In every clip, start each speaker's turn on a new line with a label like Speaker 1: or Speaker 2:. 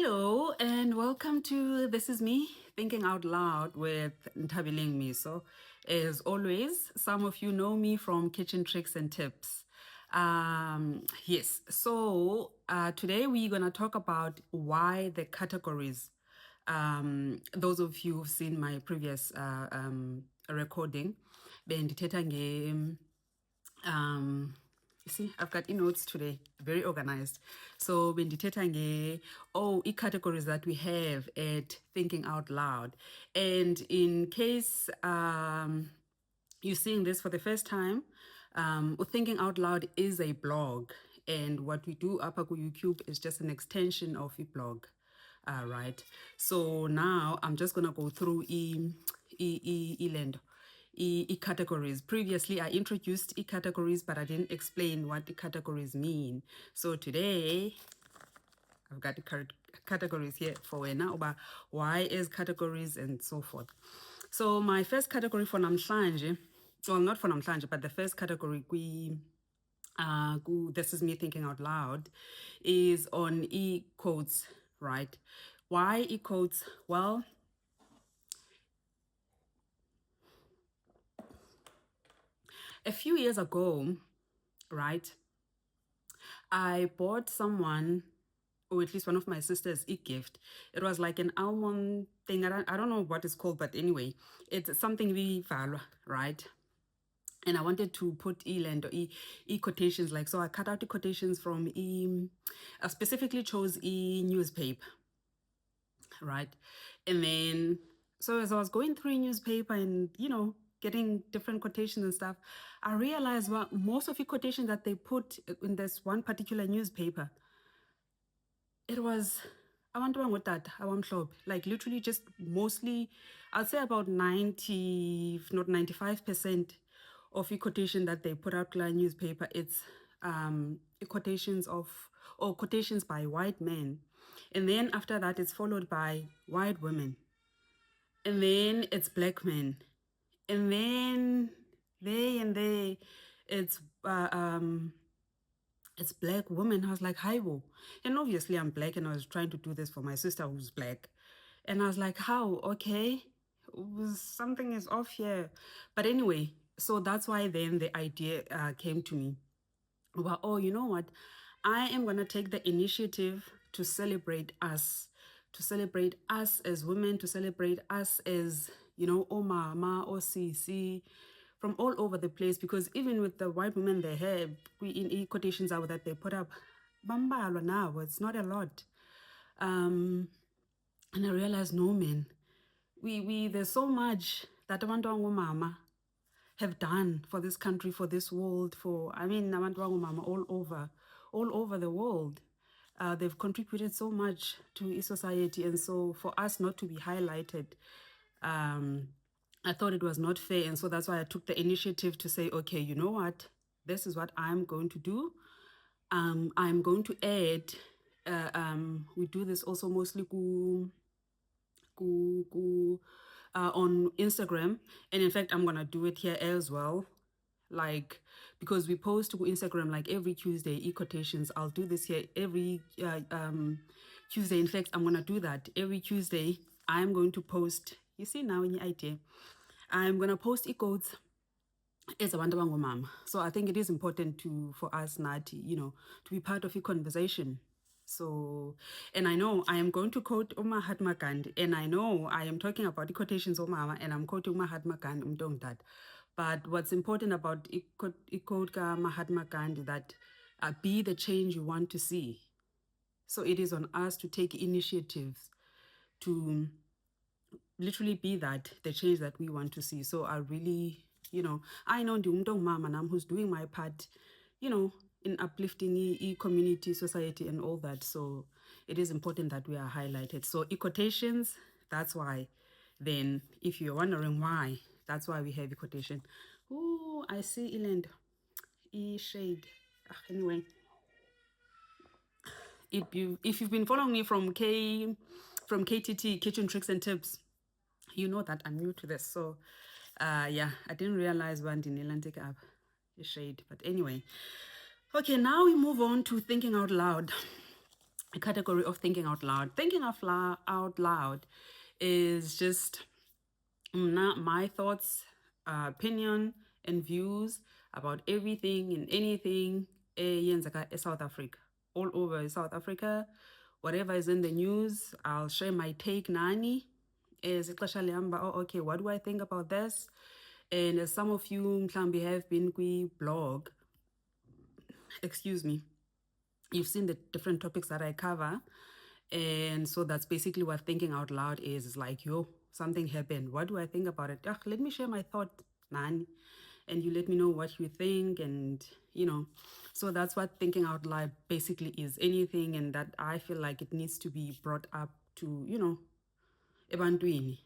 Speaker 1: Hello and welcome to This Is Me Thinking Out Loud with Ntabileng Miso. As always, some of you know me from Kitchen Tricks and Tips. Yes, so today we're going to talk about why the categories. Those of you who've seen my previous recording, bendithetha you see, I've got notes today, very organized. So bendithetha categories that we have at Thinking Out Loud. And in case you're seeing this for the first time, Thinking Out Loud is a blog. And what we do up at YouTube is just an extension of a blog. Right. So now I'm just going to go through categories. Previously, I introduced categories, but I didn't explain what the categories mean. So today, I've got the categories here for wena about why is categories and so forth. So my first category for namhlanje, well, not for namhlanje, but the first category This Is Me Thinking Out Loud, is on e-quotes, right? Why e-quotes? Well, a few years ago, right, I bought someone, or at least one of my sisters, a gift. It was like an almond thing. I don't know what it's called, but anyway, it's something we value, right? And I wanted to put e-land or e-quotations, like, so I cut out the quotations from I specifically chose e-newspaper, right? And then, so as I was going through newspaper and, getting different quotations and stuff, I realized, well, most of the quotations that they put in this one particular newspaper, it was, I want to like literally just mostly, I'd say about 90, if not 95% of the quotation that they put out in a newspaper, it's quotations by white men. And then after that, it's followed by white women. And then it's black men. And then it's black women. I was like, hi, wo. And obviously I'm black and I was trying to do this for my sister who's black. And I was like, how? Okay. Something is off here. But anyway, so that's why then the idea came to me. Well, oh, you know what? I am going to take the initiative to celebrate us as women, to celebrate us as, Omama, OCC, from all over the place. Because even with the white women they have, in quotations out that they put up, bambalwa now, it's not a lot. And I realized, no, man, there's so much that abantu mama have done for this country, for this world, abantu mama all over the world. They've contributed so much to society, and so for us not to be highlighted, I thought it was not fair, and so that's why I took the initiative to say, okay, you know what, this is what I'm going to do. I'm going to add, we do this also mostly on Instagram, and in fact, I'm gonna do it here as well. Like, because we post to Instagram like every Tuesday, e-quotations. I'll do this here every Tuesday. In fact, I'm gonna do that every Tuesday. I'm going to post. You see now in your idea, I'm gonna post e-quotes as a Wandabango mom. So I think it is important for us, Nati, to be part of a conversation. So, and I know I am going to quote Mahatma Gandhi, and I know I am talking about the quotations of Mama, and I'm quoting Mahatma Gandhi, that. But what's important about quote Mahatma Gandhi, that be the change you want to see. So it is on us to take initiatives to literally be the change that we want to see. So I really, I know the mama nam who's doing my part, in uplifting community, society, and all that. So it is important that we are highlighted. So quotations, that's why. Then, if you're wondering why, that's why we have a quotation. Oh, I see Eland. Shade. Anyway, if you've been following me from KTT, Kitchen Tricks and Tips, you know that I'm new to this. So, yeah, I didn't realize when the Atlantic app is shade. But anyway, okay, now we move on to thinking out loud. a category of thinking out loud. Thinking out loud is just my thoughts, opinion, and views about everything and anything eyenzeka eSouth Africa, all over South Africa. Whatever is in the news, I'll share my take nani. Is oh, okay, what do I think about this? And as some of you mhlambi have been blog, excuse me, you've seen the different topics that I cover. And so that's basically what thinking out loud is. It's like, yo, something happened. What do I think about it? Let me share my thought, man. And you let me know what you think. And, so that's what thinking out loud basically is. Anything and that I feel like it needs to be brought up to, ebantwini,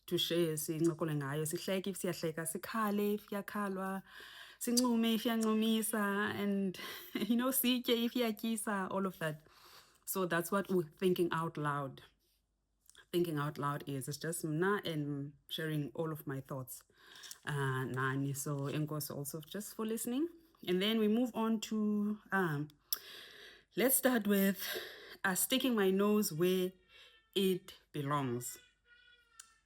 Speaker 1: to share sincokole ngayo, sihleke if siyahleka, sikhale if kuyakhalwa, sincume if iyancumisa, and sitye if iyatyisa, all of that. So that's what we're thinking out loud. Thinking out loud is it's just mna and sharing all of my thoughts. Nani. So enkosi also just for listening. And then we move on to let's start with sticking my nose where it belongs.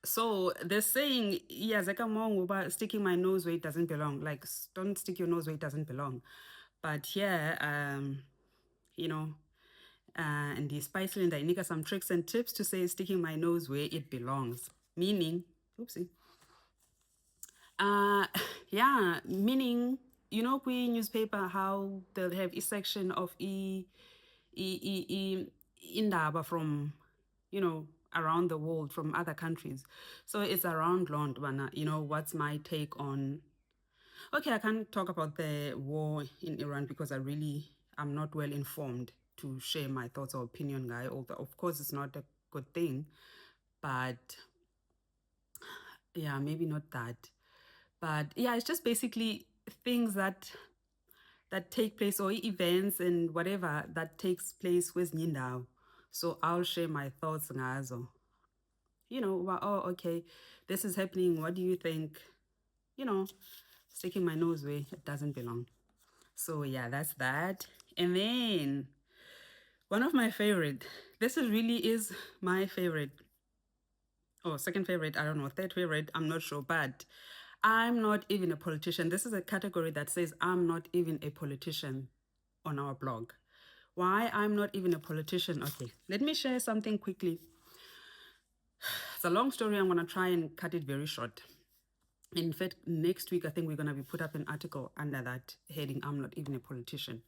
Speaker 1: So they're saying, sticking my nose where it doesn't belong. Like, don't stick your nose where it doesn't belong. But here, and the Spice Linda inika some tricks and tips to say sticking my nose where it belongs. Meaning, oopsie. Meaning, newspaper, how they'll have a section of indaba from, around the world, from other countries. So it's around Lond, what's my take on... Okay, I can't talk about the war in Iran because I'm not well informed to share my thoughts or opinion, guy. Although, of course, it's not a good thing, but yeah, maybe not that. But yeah, it's just basically things that take place, or events and whatever that takes place with Nindao. So I'll share my thoughts, ngazo. Okay, this is happening. What do you think? Sticking my nose where it doesn't belong. So yeah, that's that. And then one of my favorite, this is my favorite, or second favorite, I don't know, third favorite, I'm not sure, but I'm not even a politician. This is a category that says I'm not even a politician on our blog. Why I'm not even a politician? Okay, let me share something quickly. It's a long story. I'm going to try and cut it very short. In fact, next week, I think we're going to be put up an article under that heading, I'm not even a politician.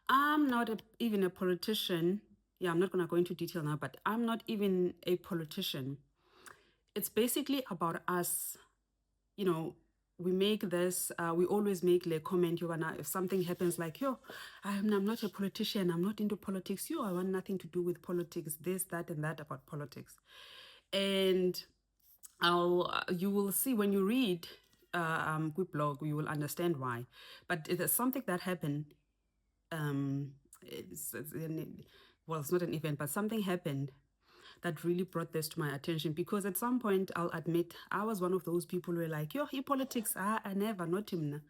Speaker 1: I'm not even a politician. Yeah, I'm not going to go into detail now, but I'm not even a politician. It's basically about us. We make this, we always make the comment, if something happens like, I'm not a politician, I'm not into politics, I want nothing to do with politics, this, that, and that about politics. And you will see when you read good blog, you will understand why. But it is something that happened. It's not an event, but something happened that really brought this to my attention, because at some point, I'll admit, I was one of those people who were like, politics, I never, not him.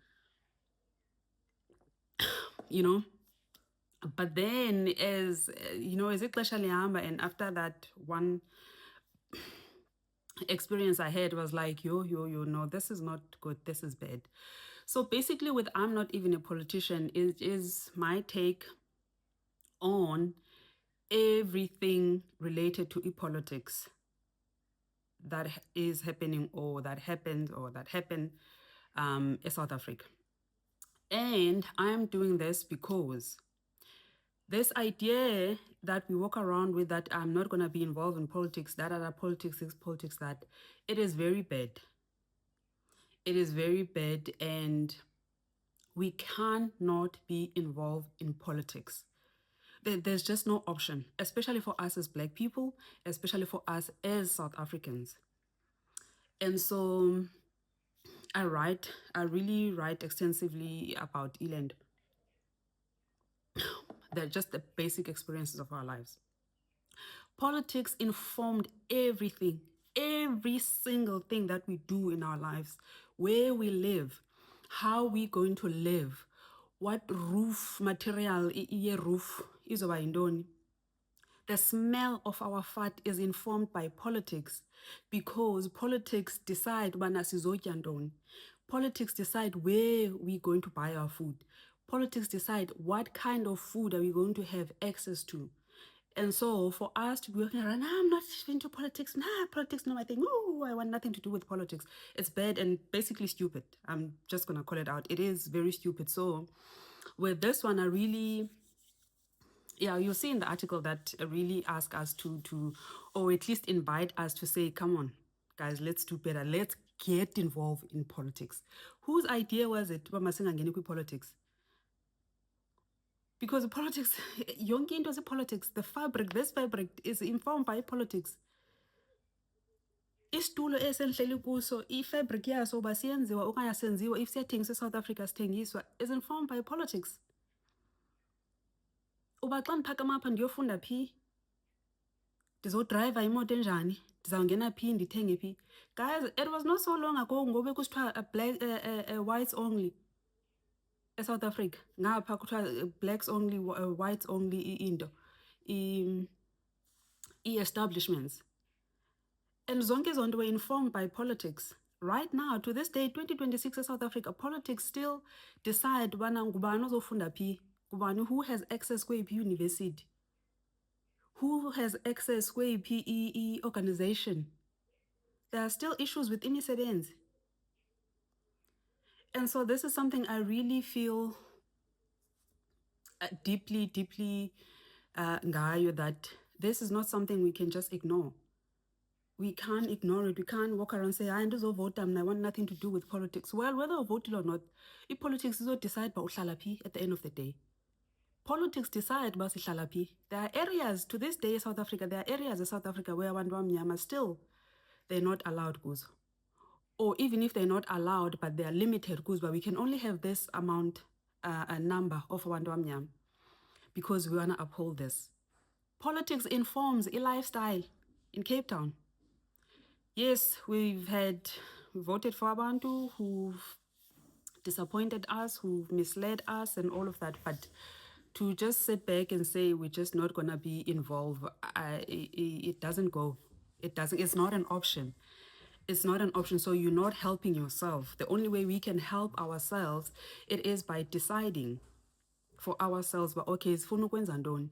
Speaker 1: But then as it and after that one experience I had was like, no, this is not good, this is bad. So basically with I'm not even a politician is my take on everything related to politics that is happening or that happened in South Africa. And I'm doing this because this idea that we walk around with, that I'm not going to be involved in politics, that other politics, this politics, that, it is very bad. It is very bad, and we cannot be involved in politics. There's just no option, especially for us as Black people, especially for us as South Africans. And so I really write extensively about Eland. They're just the basic experiences of our lives. Politics informed everything, every single thing that we do in our lives, where we live, how we're going to live, what roof material, roof izoba yintoni. The smell of our fat is informed by politics, because politics decide ubana sizotya ntoni. Politics decide where we're going to buy our food. Politics decide what kind of food are we going to have access to. And so for us to be working around, nah, I'm not into politics. Nah, politics, not my thing. Ooh, I want nothing to do with politics. It's bad and basically stupid. I'm just going to call it out. It is very stupid. So with this one, I really, yeah, you'll see in the article that really ask us to, or at least invite us to say, come on, guys, let's do better. Let's get involved in politics. Whose idea was it? Politics. Because politics, yonke into politics. The fabric, this fabric is informed by politics. Isitulo esenhleli kuso, i-fabric yaso uba siyenziwa okanye asenziwa, if siyathengiswa eSouth Africa sithengiswa, is informed by politics. Uba xa ndiphakama apha ndiyofunda phi, ndizodriva imoto enjani, ndizawungena phi, ndithenge phi. Guys, it was not so long ago ngobe kusithiwa whites only eSouth Africa. Ngapha kuthiwa blacks only, whites only into, establishments. And zonke zonke were informed by politics. Right now, to this day, 2026 in South Africa, politics still decide ngubani ozofunda phi, ngubani who has access kweyiphi university, who has access kweyiphi organization. There are still issues with imisebenzi. And so this is something I really feel deeply ngayo, that this is not something we can just ignore. We can't ignore it. We can't walk around and say, I vote and I want nothing to do with politics. Well, whether I voted or not, if politics is what decide by uhlala at the end of the day. Politics decide by uhlala phi. There are areas to this day in South Africa, there are areas in South Africa where abantu bamnyama still they're not allowed kuzo. Or even if they're not allowed, but they are limited kuzo, but we can only have this amount, a number of abantu bamnyama, because we want to uphold this. Politics informs a lifestyle in Cape Town. Yes, we've voted for abantu who've disappointed us, who've misled us and all of that. But to just sit back and say we're just not going to be involved, it doesn't go. It doesn't. It's not an option. It's not an option. So you're not helping yourself. The only way we can help ourselves, it is by deciding for ourselves, but okay, it's funa ukwenza ntoni.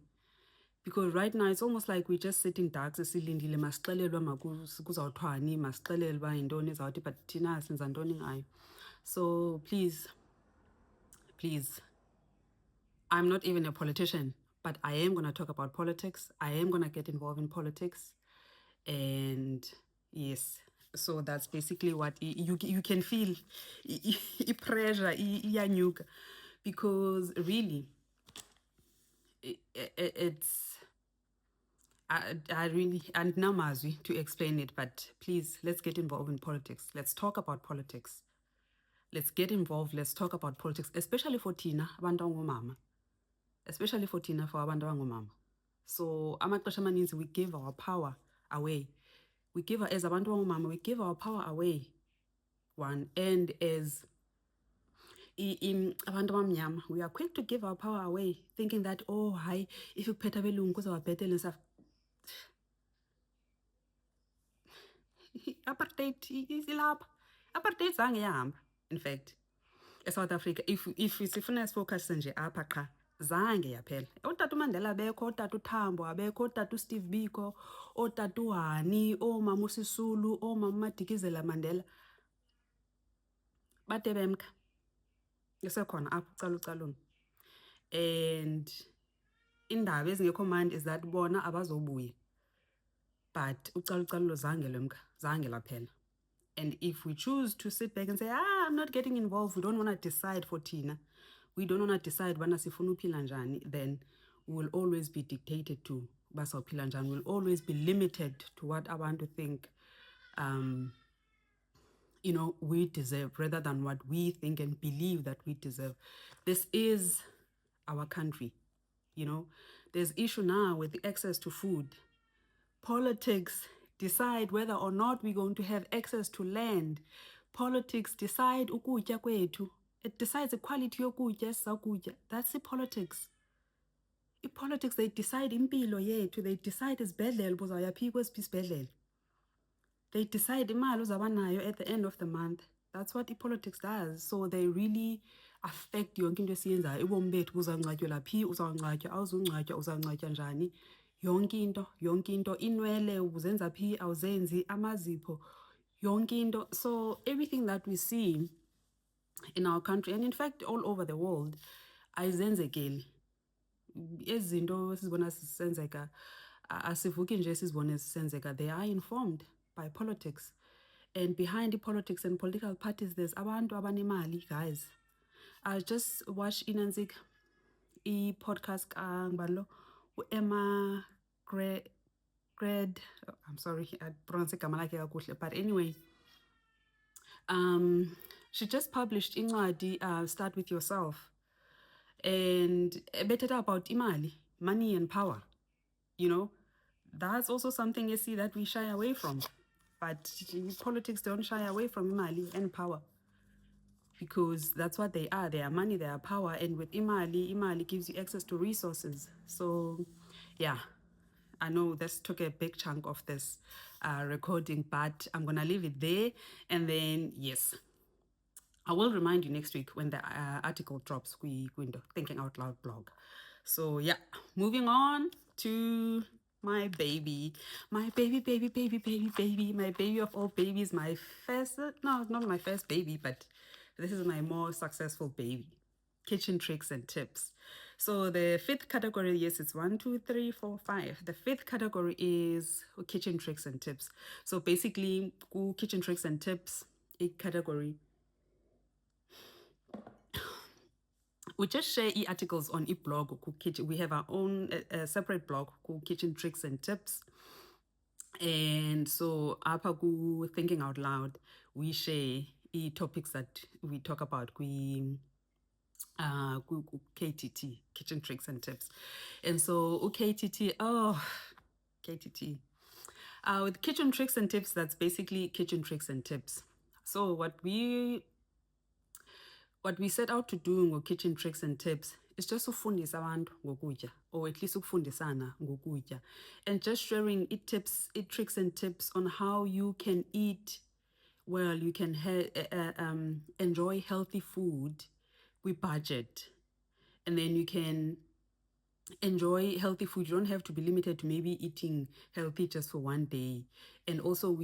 Speaker 1: Because right now, it's almost like we're just sitting dark, sisilindile masixelelwa kuzawuthwani, masixelelwa yintoni ezawuthi, but thina senza ntoni ngayo. So please, I'm not even a politician, but I am going to talk about politics. I am going to get involved in politics. And yes, so that's basically what you can feel pressure, iyanyuka, because really, it's, I really, and namazwi to explain it, but please, let's get involved in politics. Let's talk about politics. Let's get involved. Let's talk about politics, especially for Tina, abantu abangomama. Especially for Tina, for abantu abangomama. So, amaxesha amaninzi, we give our power away. We give, as abantu abangomama, we give our power away. One, and as abantu abamnyama, we are quick to give our power away, thinking that, oh, hi, if you pet abelungu kuzawabhetele and stuff. Apartheid isilapha. Apartheid zange yahamba, in fact, eSouth Africa. If sifuna sifocus nje apha qha, zange yaphela. Otata uMandela abekho, otata uTambo abekho, otata uSteve Biko, otata uHani, omama uSisulu, omama uMadikizela Mandela. Bade bemka. Isekhona apho ucalucalulo. And indaba ezingekho mandi is that bona abazobuya. But ucalucalulo zange lemka, zange laphela. And if we choose to sit back and say, I'm not getting involved, we don't want to decide for Tina, we don't want to decide bana sifuna uphila njani, then we will always be dictated to basawuphila njani. We'll always be limited to what abantu think we deserve, rather than what we think and believe that we deserve. This is our country. There's issue now with the access to food. Politics decide whether or not we're going to have access to land. Politics decide ukutya kwethu. It decides the quality yokutya esizakutya. That's the politics. politics, they decide impilo yethu, they decide isibhedlela buzawuyaphi kwesiphi isibhedlela. They decide imali uzabanayo at the end of the month. That's what politics does. So they really affect yonke into esiyenzayo. Ubomi bethu uzawungcwatywa phi, uzawungcwatywa, awuzungcwatywa, uzawungcwatywa njani. Yonke into, inwele uzenza phi, awuzenzi, amazipho, yonke into. So everything that we see in our country, and in fact all over the world, ayizenzekeli. Izinto esizibona zisenzeka, asivuki nje sizibone zisenzeka. They are informed by politics. And behind the politics and political parties, there's abantu abanemali, guys. I just watched Inanzik podcast ngibalo Emma Grad. I'm sorry, I pronounce igama lakhe kakuhle, but anyway, she just published incwadi, Start With Yourself, and bethetha about imali, money and power. You know, that's also something you see that we shy away from. But politics don't shy away from imali and power, because that's what they are. They are money, they are power, and with imali gives you access to resources. So, yeah, I know this took a big chunk of this recording, but I'm gonna leave it there, and then yes, I will remind you next week when the article drops. Window Thinking Out Loud blog. So yeah, moving on to my baby, my baby of all babies, my first, no, not my first baby, but this is my more successful baby. Kitchen tricks and tips. So the fifth category, yes, it's 1, 2, 3, 4, 5. The fifth category is kitchen tricks and tips. So basically, kitchen tricks and tips, a category. We just share articles on blog. We have our own separate blog called Kitchen Tricks and Tips. And so, apa ku Thinking Out Loud, we share topics that we talk about. KTT, Kitchen Tricks and Tips. And so, KTT, KTT. With Kitchen Tricks and Tips, that's basically Kitchen Tricks and Tips. So what we set out to do with Kitchen Tricks and Tips is just ukufundisa abantu ngokutya, or at least ukufundisana ngokutya, and just sharing tips, tricks and tips on how you can eat well, you can enjoy healthy food with budget, and then you can enjoy healthy food. You don't have to be limited to maybe eating healthy just for one day. And also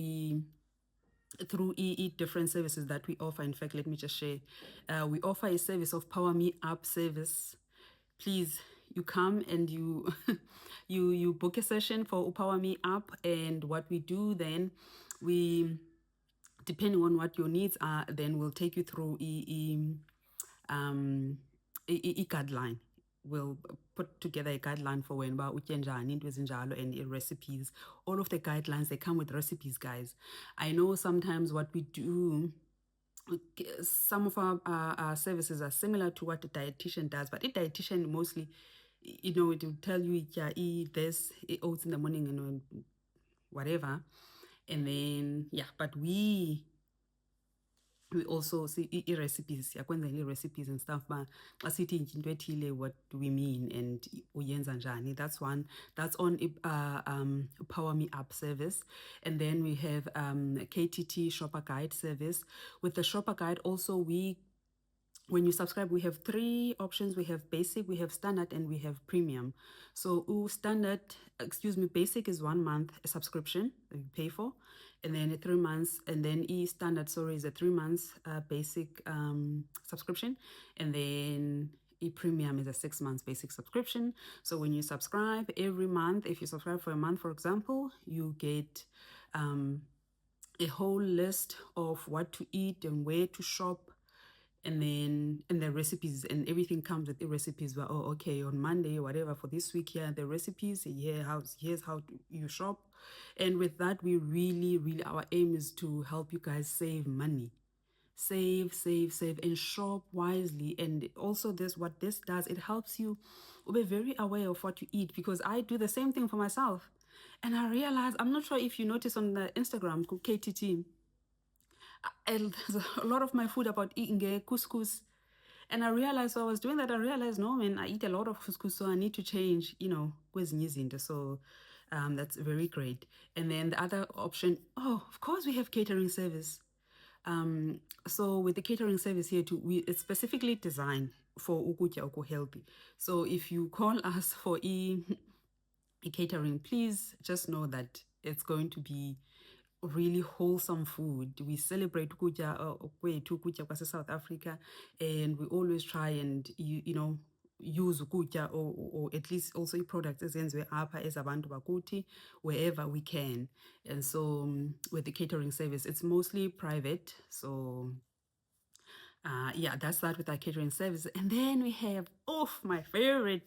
Speaker 1: through different services that we offer. In fact, let me just share. We offer a service of Power Me Up service. Please, you come and you you book a session for Power Me Up, and what we do then, we, depending on what your needs are, then we'll take you through a guideline. We'll put together a guideline for when and recipes. All of the guidelines, they come with recipes, guys. I know sometimes what we do, some of our services are similar to what a dietitian does, but a dietitian mostly, it will tell you, eat this, eat oats in the morning, and whatever. And then, but we also see recipes, recipes and stuff, but what do we mean and uyenza njani. That's one. That's on Power Me Up service. And then we have KTT Shopper Guide service. With the Shopper Guide also, when you subscribe, we have 3 options. We have basic, we have standard, and we have premium. So basic is 1 month subscription that you pay for, and then 3 months, and then standard, is a 3 months basic subscription, and then premium is a 6 months basic subscription. So when you subscribe every month, if you subscribe for a month, for example, you get a whole list of what to eat and where to shop. And then the recipes, and everything comes with the recipes. But okay, on Monday or whatever for this week, here are the recipes. Here's how you shop. And with that, we really, our aim is to help you guys save money. Save, and shop wisely. And also what this does, it helps you be very aware of what you eat, because I do the same thing for myself. And I realize, I'm not sure if you notice on the Instagram, KTT, there's a lot of my food about eating couscous. And I realized, so I was doing that, I realized, no, man, I eat a lot of couscous, so I need to change, kwezinye izinto. So that's very great. And then the other option, oh, of course, we have catering service. So with the catering service here too, it's specifically designed for ukutya oku healthy. So if you call us for catering, please just know that it's going to be really wholesome food. We celebrate ukutya kwethu, ukutya kwase South Africa, and we always try and use ukutya or at least also products ezenziwe apha ezabantu bakuthi wherever we can. And so with the catering service, it's mostly private. So yeah, that's that with our catering service. And then we have, my favorite,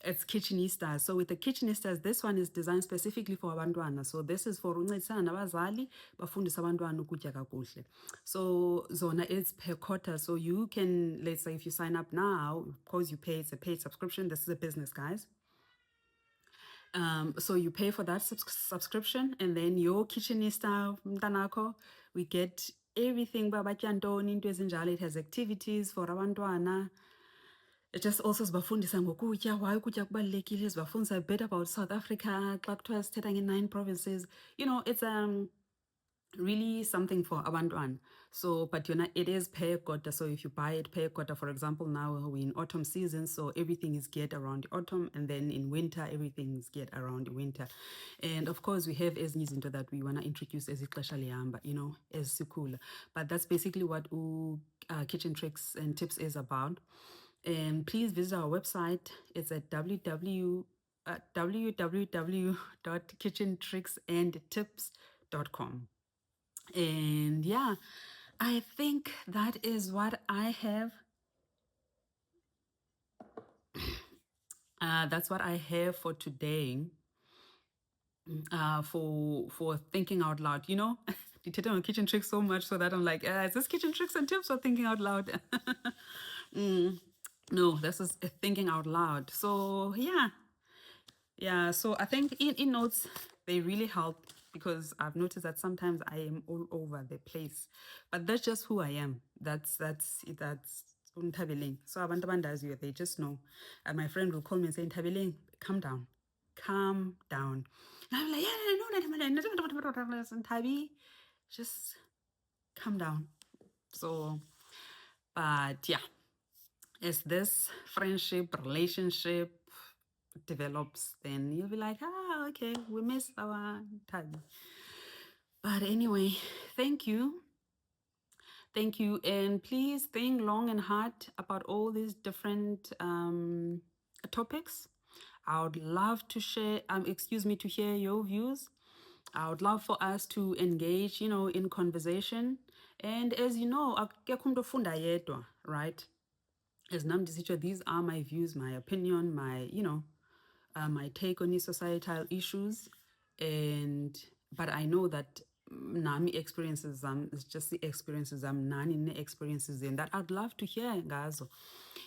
Speaker 1: it's Kitchenistas. So with the Kitchenistas, this one is designed specifically for abantwana. So this is for uncedisana nabazali bafundisa abantwana ukutya kakuhle. So zona it's per quarter. So you can, let's say if you sign up now, because you pay, it's a paid subscription. This is a business, guys. So you pay for that subscription, and then your Kitchenista mntanakho, we get everything babatya ntoni, into ezinjalo. It has activities for abantwana. It just also sibafundisa ngokutya, why ukutya kubalulekile, sibafundisa a bit about South Africa, xa kuthiwa sithetha nge-9 provinces. It's really something for abantwana. So, but it is per quarter. So if you buy it per quarter, for example, now we're in autumn season, so everything is geared around autumn, and then in winter, everything is geared around winter. And of course, we have ezinye izinto that we want to introduce as ixesha lihamba, as sikhula. But that's basically what Kitchen Tricks and Tips is about. And please visit our website. It's at www.kitchentricksandtips.com. And yeah, I think that is what I have. That's what I have for today. For thinking out loud, Did on kitchen tricks so much so that I'm like, is this kitchen tricks and tips or thinking out loud? No, this is thinking out loud. So yeah. So I think in notes they really help, because I've noticed that sometimes I am all over the place, but that's just who I am. That's Ntabeleng. So abantu abandaziyo, they just know. And my friend will call me and say, Ntabeleng, calm down. And I'm like, yeah, no, Ntabi, just calm down. So, but yeah, as this friendship, relationship develops, then you'll be like, okay, we missed our time. But anyway, thank you. Thank you. And please think long and hard about all these different topics. I would love to share, to hear your views. I would love for us to engage, in conversation. And as you know, akekho umuntu ofunda yedwa, right? As Namdi, these are my views, my opinion, my, my take on these societal issues. But I know that nami experiences is just the experiences nani experiences in that I'd love to hear ngazo.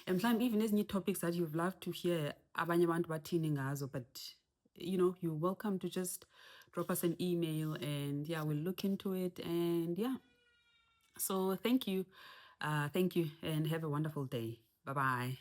Speaker 1: And even as new topics that you'd love to hear abanye abantu bathini ngazo, but you're welcome to just drop us an email, and yeah, we'll look into it. And yeah, so thank you, and have a wonderful day. Bye-bye.